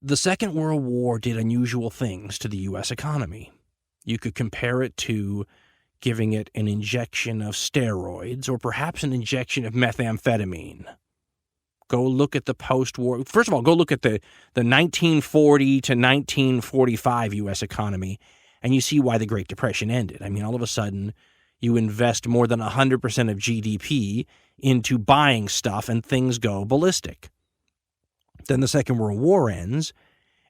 The Second World War did unusual things to the U.S. economy. You could compare it to giving it an injection of steroids or perhaps an injection of methamphetamine. Go look at the post-war. First of all, go look at the 1940 to 1945 U.S. economy, and you see why the Great Depression ended. I mean, all of a sudden, you invest more than 100% of GDP into buying stuff, and things go ballistic. Then the Second World War ends,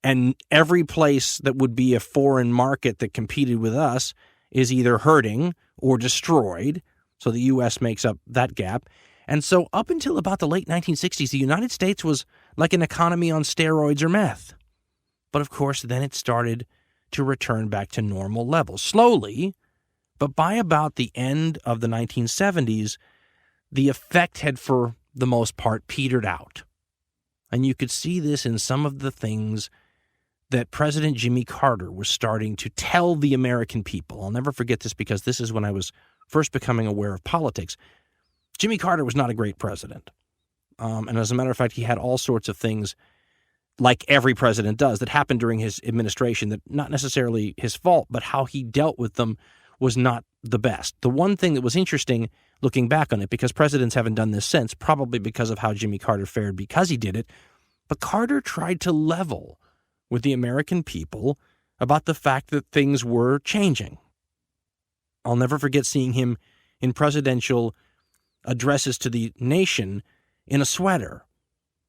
and every place that would be a foreign market that competed with us is either hurting or destroyed, so the U.S. makes up that gap. And so up until about the late 1960s, the United States was like an economy on steroids or meth. But of course, then it started to return back to normal levels, slowly, but by about the end of the 1970s, the effect had, for the most part, petered out. And you could see this in some of the things that President Jimmy Carter was starting to tell the American people. I'll never forget this because this is when I was first becoming aware of politics. Jimmy Carter was not a great president. And as a matter of fact, he had all sorts of things, like every president does, that happened during his administration that not necessarily his fault, but how he dealt with them was not the best. The one thing that was interesting, looking back on it, because presidents haven't done this since, probably because of how Jimmy Carter fared because he did it, but Carter tried to level with the American people about the fact that things were changing. I'll never forget seeing him in presidential addresses to the nation in a sweater.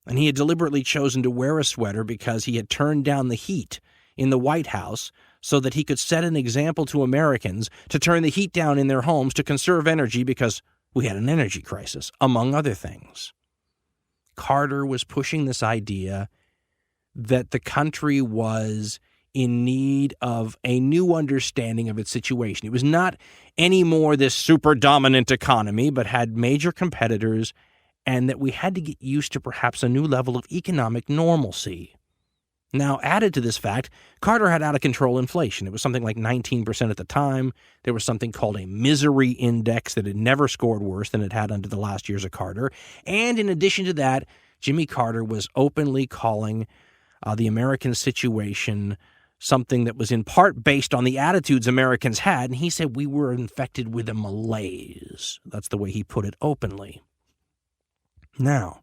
And he had deliberately chosen to wear a sweater because he had turned down the heat in the White House so that he could set an example to Americans to turn the heat down in their homes to conserve energy because we had an energy crisis, among other things. Carter was pushing this idea that the country was in need of a new understanding of its situation. It was not anymore this super dominant economy, but had major competitors, and that we had to get used to perhaps a new level of economic normalcy. Now, added to this fact, Carter had out-of-control inflation. It was something like 19% at the time. There was something called a misery index that had never scored worse than it had under the last years of Carter. And in addition to that, Jimmy Carter was openly calling the American situation something that was in part based on the attitudes Americans had, and he said we were infected with a malaise. That's the way he put it openly. Now,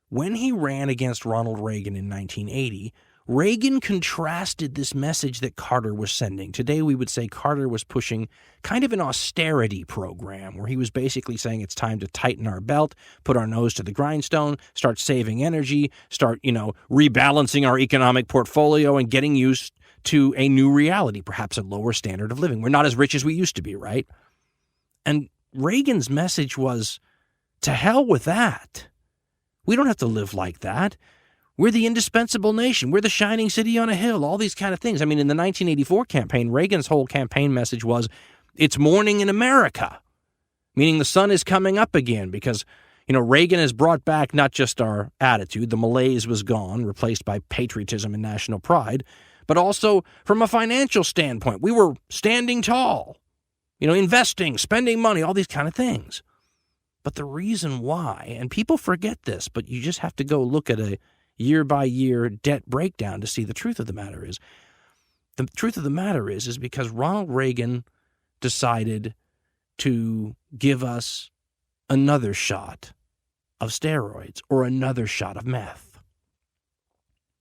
when he ran against Ronald Reagan in 1980, Reagan contrasted this message that Carter was sending. Today we would say Carter was pushing kind of an austerity program where he was basically saying it's time to tighten our belt, put our nose to the grindstone, start saving energy, start, rebalancing our economic portfolio and getting used to a new reality, perhaps a lower standard of living. We're not as rich as we used to be, right? And Reagan's message was, to hell with that. We don't have to live like that. We're the indispensable nation. We're the shining city on a hill, all these kind of things. I mean, in the 1984 campaign, Reagan's whole campaign message was, it's morning in America, meaning the sun is coming up again because, Reagan has brought back not just our attitude, the malaise was gone, replaced by patriotism and national pride, but also from a financial standpoint. We were standing tall, investing, spending money, all these kind of things. But the reason why, and people forget this, but you just have to go look at a year-by-year debt breakdown to see the truth of the matter is. The truth of the matter is because Ronald Reagan decided to give us another shot of steroids or another shot of meth.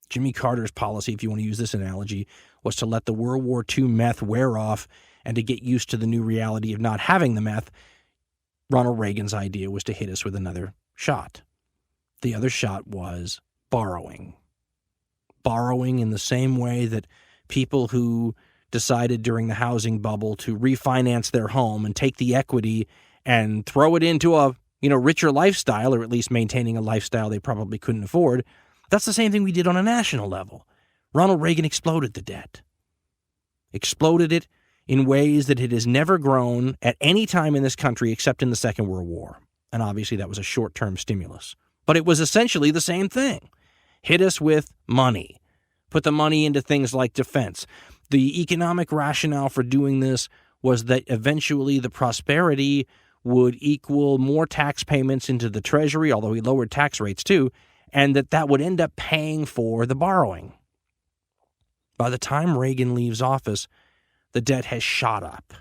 Jimmy Carter's policy, if you want to use this analogy, was to let the World War II meth wear off and to get used to the new reality of not having the meth. Ronald Reagan's idea was to hit us with another shot. The other shot was borrowing. Borrowing in the same way that people who decided during the housing bubble to refinance their home and take the equity and throw it into a, richer lifestyle, or at least maintaining a lifestyle they probably couldn't afford. That's the same thing we did on a national level. Ronald Reagan exploded the debt. Exploded it in ways that it has never grown at any time in this country except in the Second World War. And obviously that was a short-term stimulus. But it was essentially the same thing. Hit us with money. Put the money into things like defense. The economic rationale for doing this was that eventually the prosperity would equal more tax payments into the Treasury, although he lowered tax rates too, and that would end up paying for the borrowing. By the time Reagan leaves office, the debt has shot up.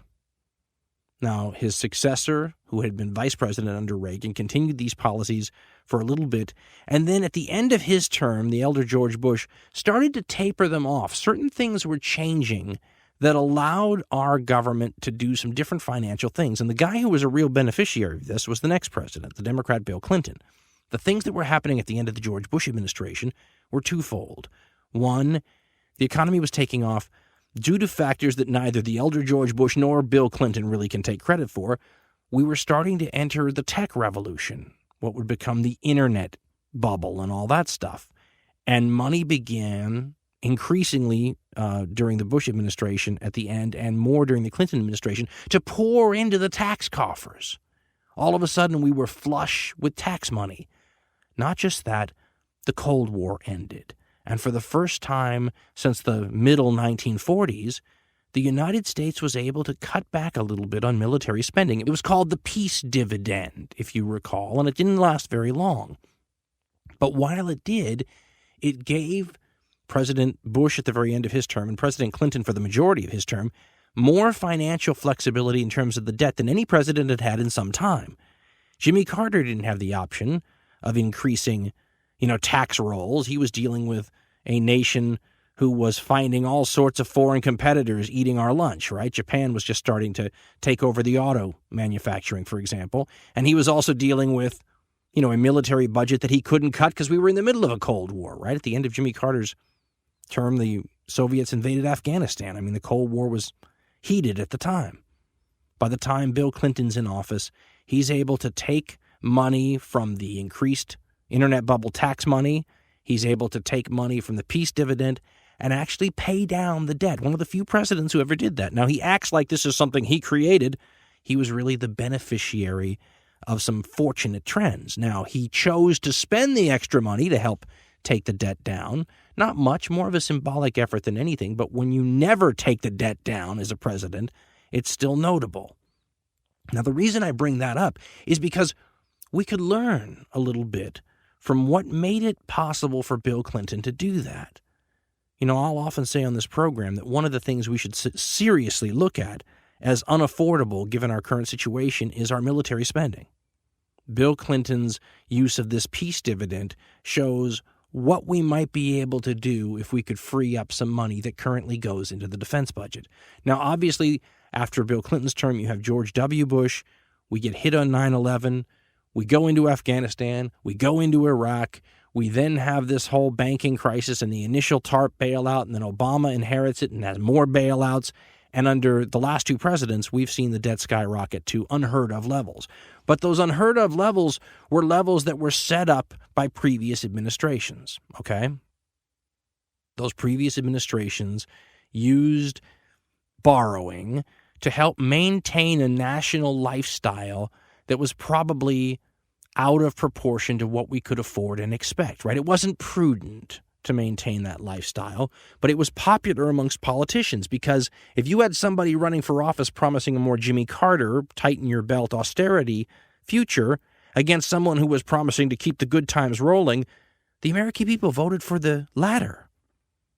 Now, his successor, who had been vice president under Reagan, continued these policies for a little bit, and then at the end of his term, the elder George Bush started to taper them off. Certain things were changing that allowed our government to do some different financial things. And the guy who was a real beneficiary of this was the next president, the Democrat Bill Clinton. The things that were happening at the end of the George Bush administration were twofold. One, the economy was taking off due to factors that neither the elder George Bush nor Bill Clinton really can take credit for. We were starting to enter the tech revolution, what would become the internet bubble and all that stuff. And money began increasingly during the Bush administration at the end and more during the Clinton administration to pour into the tax coffers. All of a sudden, we were flush with tax money. Not just that, the Cold War ended. And for the first time since the middle 1940s, the United States was able to cut back a little bit on military spending. It was called the peace dividend, if you recall, and it didn't last very long. But while it did, it gave President Bush at the very end of his term and President Clinton for the majority of his term more financial flexibility in terms of the debt than any president had had in some time. Jimmy Carter didn't have the option of increasing, tax rolls. He was dealing with a nation who was finding all sorts of foreign competitors eating our lunch, right? Japan was just starting to take over the auto manufacturing, for example. And he was also dealing with, a military budget that he couldn't cut because we were in the middle of a Cold War, right? At the end of Jimmy Carter's term, the Soviets invaded Afghanistan. I mean, the Cold War was heated at the time. By the time Bill Clinton's in office, he's able to take money from the increased internet bubble tax money. He's able to take money from the peace dividend and actually pay down the debt. One of the few presidents who ever did that. Now, he acts like this is something he created. He was really the beneficiary of some fortunate trends. Now, he chose to spend the extra money to help take the debt down. Not much, more of a symbolic effort than anything, but when you never take the debt down as a president, it's still notable. Now, the reason I bring that up is because we could learn a little bit from what made it possible for Bill Clinton to do that. I'll often say on this program that one of the things we should seriously look at as unaffordable given our current situation is our military spending. Bill Clinton's use of this peace dividend shows what we might be able to do if we could free up some money that currently goes into the defense budget. Now, obviously, after Bill Clinton's term, you have George W. Bush. We get hit on 9/11. We go into Afghanistan. We go into Iraq. We then have this whole banking crisis and the initial TARP bailout, and then Obama inherits it and has more bailouts. And under the last two presidents, we've seen the debt skyrocket to unheard-of levels. But those unheard-of levels were levels that were set up by previous administrations, okay? Those previous administrations used borrowing to help maintain a national lifestyle that was probably out of proportion to what we could afford and expect, right? It wasn't prudent to maintain that lifestyle, but it was popular amongst politicians because if you had somebody running for office promising a more Jimmy Carter, tighten your belt austerity future against someone who was promising to keep the good times rolling, the American people voted for the latter.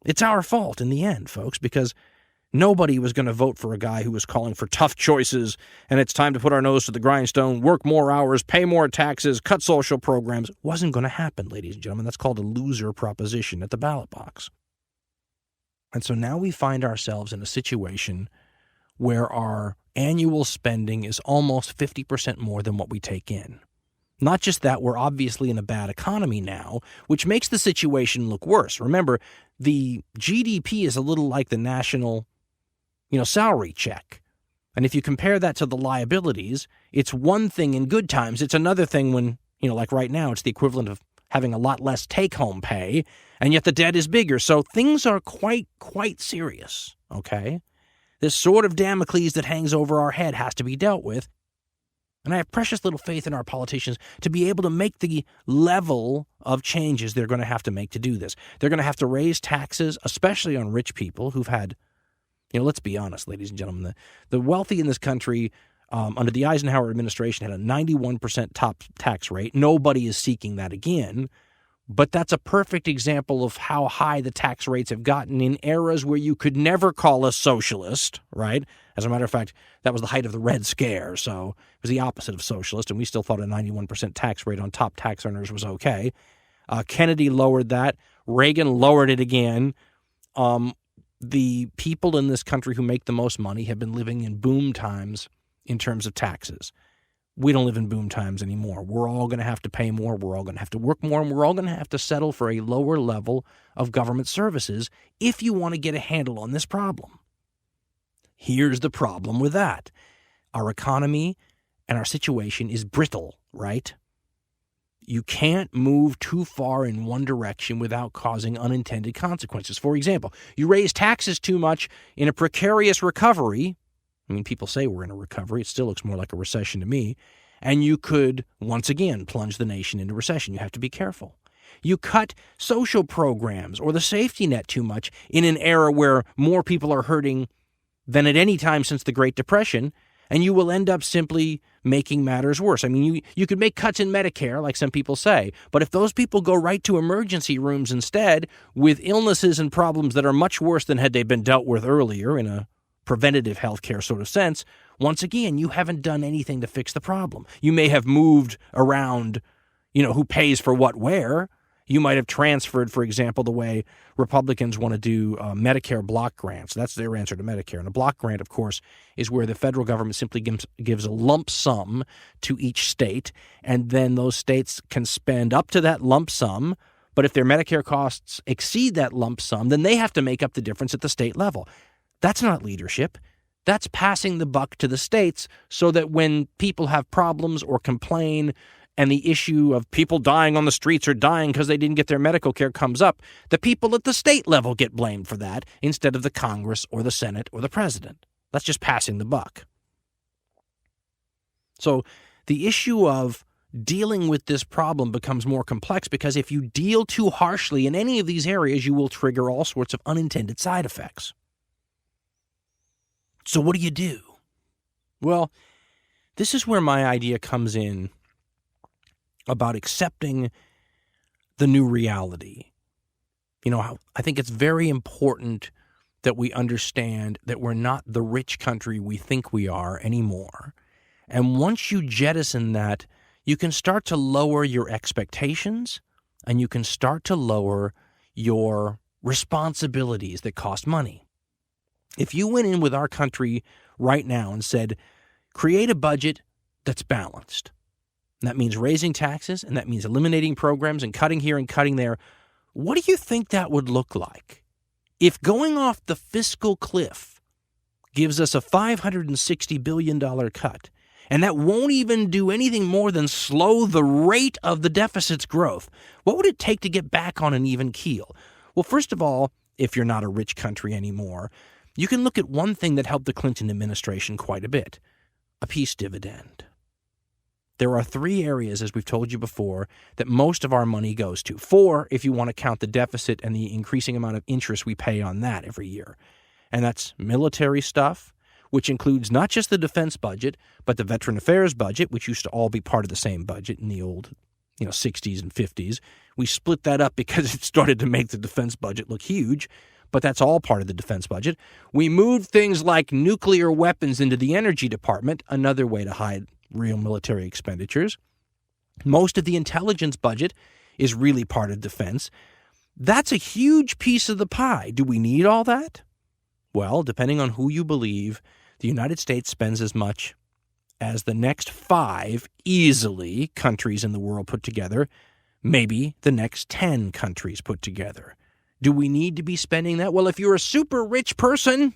It's our fault in the end, folks, because nobody was going to vote for a guy who was calling for tough choices and it's time to put our nose to the grindstone, work more hours, pay more taxes, cut social programs. Wasn't going to happen, ladies and gentlemen. That's called a loser proposition at the ballot box. And so now we find ourselves in a situation where our annual spending is almost 50% more than what we take in. Not just that, we're obviously in a bad economy now, which makes the situation look worse. Remember, the GDP is a little like the national salary check. And if you compare that to the liabilities, it's one thing in good times. It's another thing when, like right now, it's the equivalent of having a lot less take-home pay, and yet the debt is bigger. So things are quite serious, okay? This sword of Damocles that hangs over our head has to be dealt with. And I have precious little faith in our politicians to be able to make the level of changes they're going to have to make to do this. They're going to have to raise taxes, especially on rich people who've had, let's be honest, ladies and gentlemen, the wealthy in this country under the Eisenhower administration had a 91% top tax rate. Nobody is seeking that again. But that's a perfect example of how high the tax rates have gotten in eras where you could never call us socialist, right? As a matter of fact, that was the height of the Red Scare, so it was the opposite of socialist, and we still thought a 91% tax rate on top tax earners was okay. Kennedy lowered that. Reagan lowered it again. The people in this country who make the most money have been living in boom times in terms of taxes. We don't live in boom times anymore. We're all going to have to pay more. We're all going to have to work more, and we're all going to have to settle for a lower level of government services if you want to get a handle on this problem. Here's the problem with that. Our economy and our situation is brittle, right? You can't move too far in one direction without causing unintended consequences. For example, you raise taxes too much in a precarious recovery. I mean, people say we're in a recovery. It still looks more like a recession to me. And you could, once again, plunge the nation into recession. You have to be careful. You cut social programs or the safety net too much in an era where more people are hurting than at any time since the Great Depression, and you will end up simply making matters worse. I mean, you could make cuts in Medicare, like some people say, but if those people go right to emergency rooms instead with illnesses and problems that are much worse than had they been dealt with earlier in a preventative healthcare sort of sense, once again, you haven't done anything to fix the problem. You may have moved around, who pays for what where. You might have transferred, for example, the way Republicans want to do Medicare block grants. That's their answer to Medicare. And a block grant, of course, is where the federal government simply gives a lump sum to each state, and then those states can spend up to that lump sum. But if their Medicare costs exceed that lump sum, then they have to make up the difference at the state level. That's not leadership. That's passing the buck to the states so that when people have problems or complain and the issue of people dying on the streets or dying because they didn't get their medical care comes up, the people at the state level get blamed for that instead of the Congress or the Senate or the president. That's just passing the buck. So the issue of dealing with this problem becomes more complex because if you deal too harshly in any of these areas, you will trigger all sorts of unintended side effects. So what do? Well, this is where my idea comes in about accepting the new reality. I think it's very important that we understand that we're not the rich country we think we are anymore. And once you jettison that, you can start to lower your expectations and you can start to lower your responsibilities that cost money. If you went in with our country right now and said, create a budget that's balanced, and that means raising taxes, and that means eliminating programs and cutting here and cutting there, what do you think that would look like? If going off the fiscal cliff gives us a $560 billion cut, and that won't even do anything more than slow the rate of the deficit's growth, what would it take to get back on an even keel? Well, first of all, if you're not a rich country anymore, you can look at one thing that helped the Clinton administration quite a bit, a peace dividend. There are 3 areas, as we've told you before, that most of our money goes to. 4, if you want to count the deficit and the increasing amount of interest we pay on that every year. And that's military stuff, which includes not just the defense budget, but the veteran affairs budget, which used to all be part of the same budget in the old 60s and 50s. We split that up because it started to make the defense budget look huge, but that's all part of the defense budget. We moved things like nuclear weapons into the Energy Department, another way to hide real military expenditures. Most of the intelligence budget is really part of defense. That's a huge piece of the pie. Do we need all that? Well, depending on who you believe, the United States spends as much as the next 5 easily countries in the world put together, maybe the next 10 countries put together. Do we need to be spending that? Well, if you're a super rich person,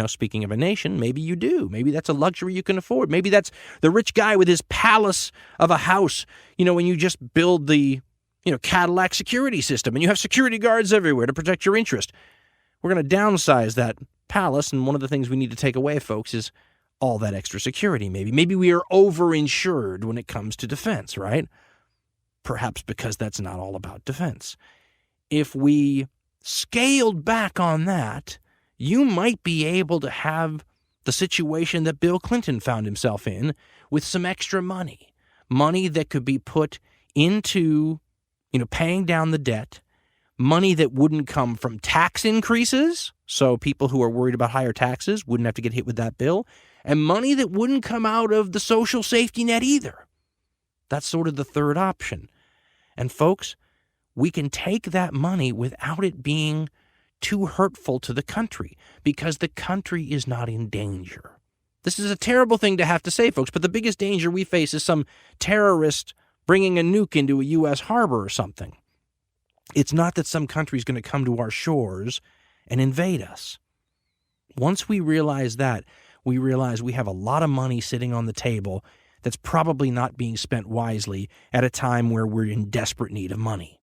speaking of a nation, maybe you do. Maybe that's a luxury you can afford. Maybe that's the rich guy with his palace of a house, when you just build the, Cadillac security system and you have security guards everywhere to protect your interest. We're going to downsize that palace, and one of the things we need to take away, folks, is all that extra security, maybe. Maybe we are overinsured when it comes to defense, right? Perhaps because that's not all about defense. If we scaled back on that, you might be able to have the situation that Bill Clinton found himself in with some extra money that could be put into paying down the debt, money that wouldn't come from tax increases, so people who are worried about higher taxes wouldn't have to get hit with that bill, and money that wouldn't come out of the social safety net either. That's sort of the third option. And folks, we can take that money without it being too hurtful to the country, because the country is not in danger. This is a terrible thing to have to say, folks, but the biggest danger we face is some terrorist bringing a nuke into a U.S. harbor or something. It's not that some country is going to come to our shores and invade us. Once we realize that, we realize we have a lot of money sitting on the table that's probably not being spent wisely at a time where we're in desperate need of money.